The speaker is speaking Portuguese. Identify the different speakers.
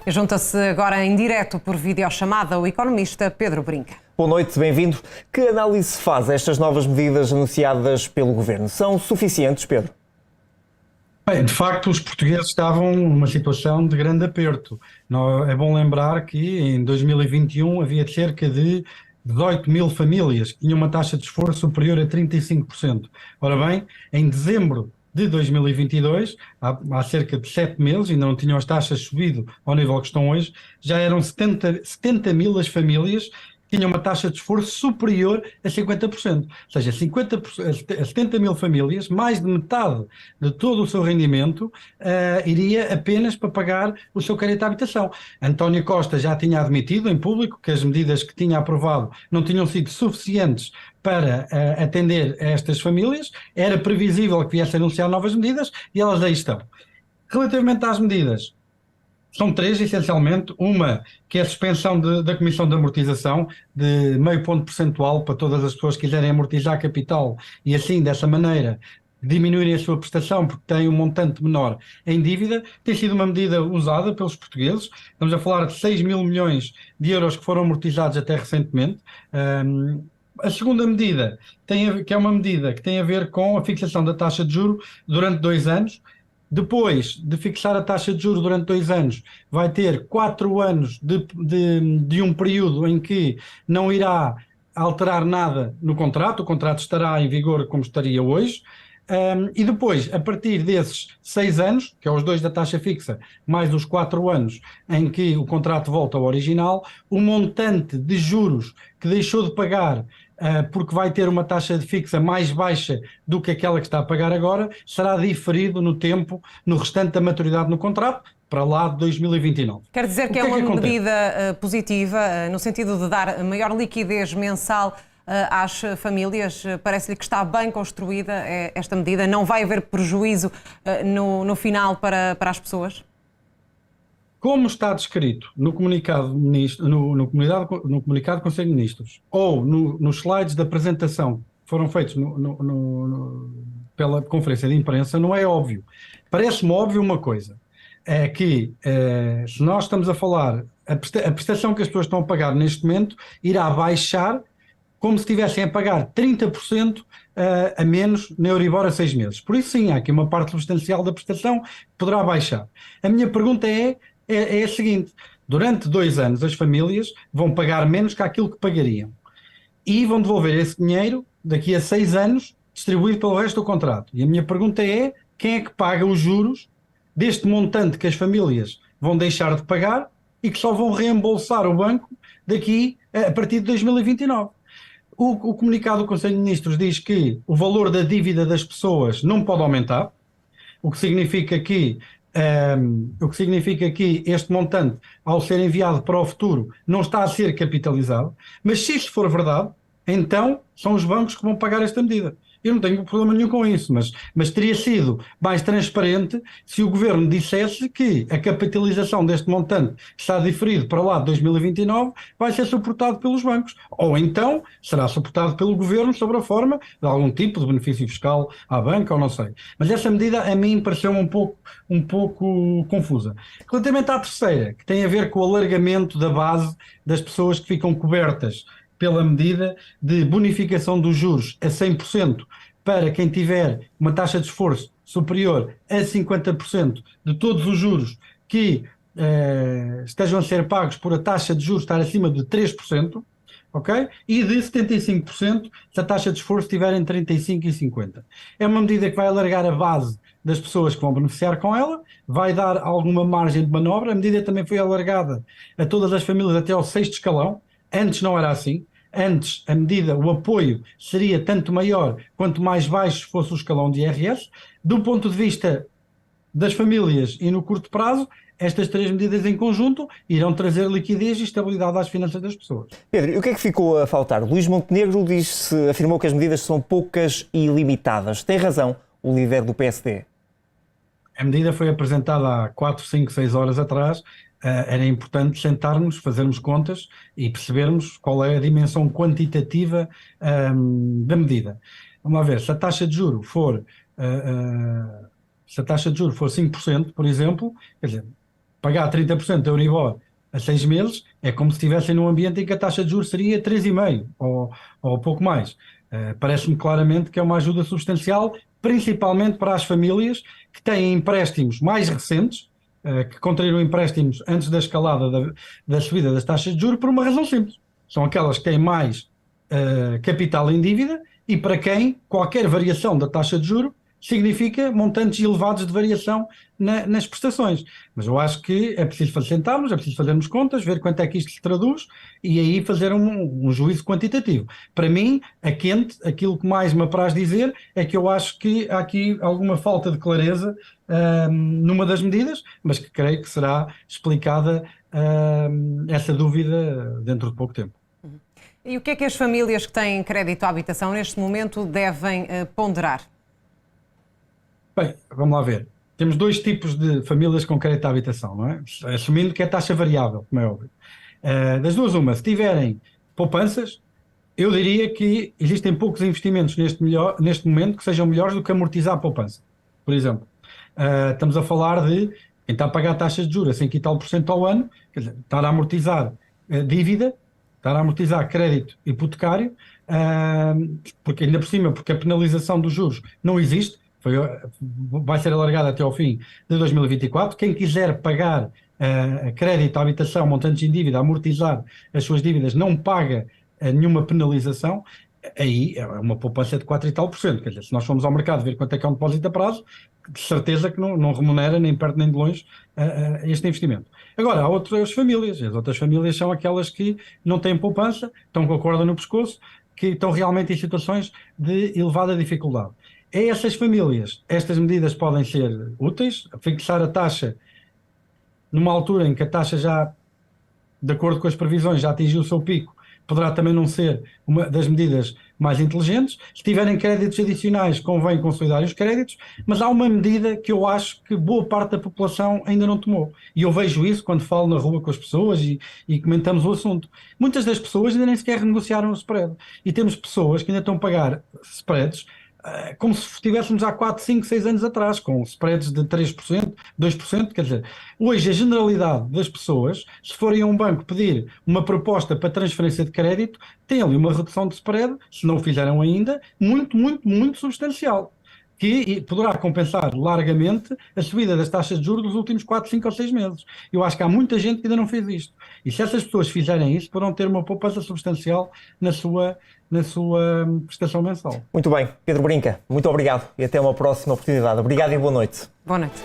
Speaker 1: Junta-se agora em direto por videochamada o economista Pedro Brinca.
Speaker 2: Boa noite, bem-vindo. Que análise se faz a estas novas medidas anunciadas pelo Governo? São suficientes, Pedro?
Speaker 3: Bem, de facto, os portugueses estavam numa situação de grande aperto. É bom lembrar que em 2021 havia cerca de 18 mil famílias que tinham uma taxa de esforço superior a 35%. Ora bem, em dezembro de 2022, há cerca de 7 meses, ainda não tinham as taxas subido ao nível que estão hoje, já eram 70 mil as famílias que tinham uma taxa de esforço superior a 50%. Ou seja, 70 mil famílias, mais de metade de todo o seu rendimento, iria apenas para pagar o seu crédito de habitação. António Costa já tinha admitido em público que as medidas que tinha aprovado não tinham sido suficientes para atender a estas famílias. Era previsível que viesse a anunciar novas medidas e elas aí estão. Relativamente às medidas, são três, essencialmente. Uma, que é a suspensão da comissão de amortização de meio ponto percentual para todas as pessoas que quiserem amortizar capital e assim, dessa maneira, diminuírem a sua prestação porque têm um montante menor em dívida. Tem sido uma medida usada pelos portugueses. Estamos a falar de 6 mil milhões de euros que foram amortizados até recentemente. A segunda medida, que é uma medida que tem a ver com a fixação da taxa de juros durante 2 anos. Depois de fixar a taxa de juros durante 2 anos, vai ter 4 anos de um período em que não irá alterar nada no contrato, o contrato estará em vigor como estaria hoje, e depois, a partir desses 6 anos, que é os 2 da taxa fixa, mais os 4 anos em que o contrato volta ao original, o montante de juros que deixou de pagar porque vai ter uma taxa de fixa mais baixa do que aquela que está a pagar agora, será diferido no tempo, no restante da maturidade no contrato, para lá de 2029.
Speaker 1: Quer dizer que é uma medida positiva, no sentido de dar maior liquidez mensal às famílias. Parece-lhe que está bem construída esta medida? Não vai haver prejuízo no final para as pessoas?
Speaker 3: Como está descrito no comunicado no comunicado do Conselho de Ministros ou nos slides de apresentação que foram feitos pela conferência de imprensa, não é óbvio. Parece-me óbvio uma coisa, é que se nós estamos a falar, a prestação que as pessoas estão a pagar neste momento irá baixar como se estivessem a pagar 30% a menos na Euribor a 6 meses. Por isso sim, há aqui uma parte substancial da prestação que poderá baixar. A minha pergunta é a seguinte: durante 2 anos as famílias vão pagar menos que aquilo que pagariam e vão devolver esse dinheiro daqui a 6 anos distribuído pelo resto do contrato. E a minha pergunta é: quem é que paga os juros deste montante que as famílias vão deixar de pagar e que só vão reembolsar o banco daqui a partir de 2029? O comunicado do Conselho de Ministros diz que o valor da dívida das pessoas não pode aumentar, o que significa que este montante, ao ser enviado para o futuro, não está a ser capitalizado. Mas se isto for verdade, então são os bancos que vão pagar esta medida. Eu não tenho problema nenhum com isso, mas teria sido mais transparente se o Governo dissesse que a capitalização deste montante que está diferido para lá de 2029 vai ser suportado pelos bancos. Ou então será suportado pelo Governo sob a forma de algum tipo de benefício fiscal à banca, ou não sei. Mas essa medida a mim pareceu-me um pouco confusa. Relativamente à terceira, que tem a ver com o alargamento da base das pessoas que ficam cobertas pela medida de bonificação dos juros a 100% para quem tiver uma taxa de esforço superior a 50% de todos os juros que estejam a ser pagos por a taxa de juros estar acima de 3%, ok? E de 75% se a taxa de esforço estiver em 35% e 50%. É uma medida que vai alargar a base das pessoas que vão beneficiar com ela, vai dar alguma margem de manobra. A medida também foi alargada a todas as famílias até ao 6º escalão. Antes não era assim. Antes, a medida, o apoio seria tanto maior quanto mais baixo fosse o escalão de IRS. Do ponto de vista das famílias e no curto prazo, estas 3 medidas em conjunto irão trazer liquidez e estabilidade às finanças das pessoas.
Speaker 2: Pedro, e o que é que ficou a faltar? Luís Montenegro afirmou que as medidas são poucas e limitadas. Tem razão o líder do PSD?
Speaker 3: A medida foi apresentada há 4, 5, 6 horas atrás. Era importante sentarmos, fazermos contas e percebermos qual é a dimensão quantitativa da medida. Vamos lá ver, se a taxa de juro for 5%, por exemplo, quer dizer, pagar 30% da Euribor a 6 meses é como se estivessem num ambiente em que a taxa de juros seria 3,5% ou pouco mais. Parece-me claramente que é uma ajuda substancial, principalmente para as famílias que têm empréstimos mais recentes, que contraíram empréstimos antes da escalada da subida das taxas de juros, por uma razão simples. São aquelas que têm mais capital em dívida e para quem qualquer variação da taxa de juros significa montantes elevados de variação nas prestações. Mas eu acho que é preciso sentarmos, é preciso fazermos contas, ver quanto é que isto se traduz e aí fazer um juízo quantitativo. Para mim, a quente, aquilo que mais me apraz dizer é que eu acho que há aqui alguma falta de clareza numa das medidas, mas que creio que será explicada essa dúvida dentro de pouco tempo.
Speaker 1: E o que é que as famílias que têm crédito à habitação neste momento devem ponderar?
Speaker 3: Bem, vamos lá ver. Temos dois tipos de famílias com crédito à habitação, não é? Assumindo que é taxa variável, como é óbvio. Das duas, uma, se tiverem poupanças, eu diria que existem poucos investimentos neste momento que sejam melhores do que amortizar a poupança. Por exemplo, estamos a falar de quem está a pagar taxas de juros a 5 e tal % ao ano, quer dizer, estar a amortizar dívida, estar a amortizar crédito hipotecário, porque ainda por cima, porque a penalização dos juros não existe, vai ser alargada até ao fim de 2024. Quem quiser pagar crédito à habitação, montantes em dívida, amortizar as suas dívidas, não paga nenhuma penalização, aí é uma poupança de 4 e tal %. Quer dizer, se nós formos ao mercado ver quanto é que é um depósito a prazo, de certeza que não remunera nem perto nem de longe este investimento. Agora, há outras famílias. As outras famílias são aquelas que não têm poupança, estão com a corda no pescoço, que estão realmente em situações de elevada dificuldade. A essas famílias, estas medidas podem ser úteis. Fixar a taxa numa altura em que a taxa já, de acordo com as previsões, já atingiu o seu pico, poderá também não ser uma das medidas mais inteligentes. Se tiverem créditos adicionais, convém consolidar os créditos, mas há uma medida que eu acho que boa parte da população ainda não tomou. E eu vejo isso quando falo na rua com as pessoas e comentamos o assunto. Muitas das pessoas ainda nem sequer renegociaram o spread. E temos pessoas que ainda estão a pagar spreads como se estivéssemos há 4, 5, 6 anos atrás, com spreads de 3%, 2%, quer dizer, hoje a generalidade das pessoas, se forem a um banco pedir uma proposta para transferência de crédito, tem ali uma redução de spread, se não o fizeram ainda, muito, muito, muito substancial, que poderá compensar largamente a subida das taxas de juros dos últimos 4, 5 ou 6 meses. Eu acho que há muita gente que ainda não fez isto. E se essas pessoas fizerem isso, poderão ter uma poupança substancial na sua prestação mensal.
Speaker 2: Muito bem. Pedro Brinca, muito obrigado e até uma próxima oportunidade. Obrigado e boa noite.
Speaker 1: Boa noite.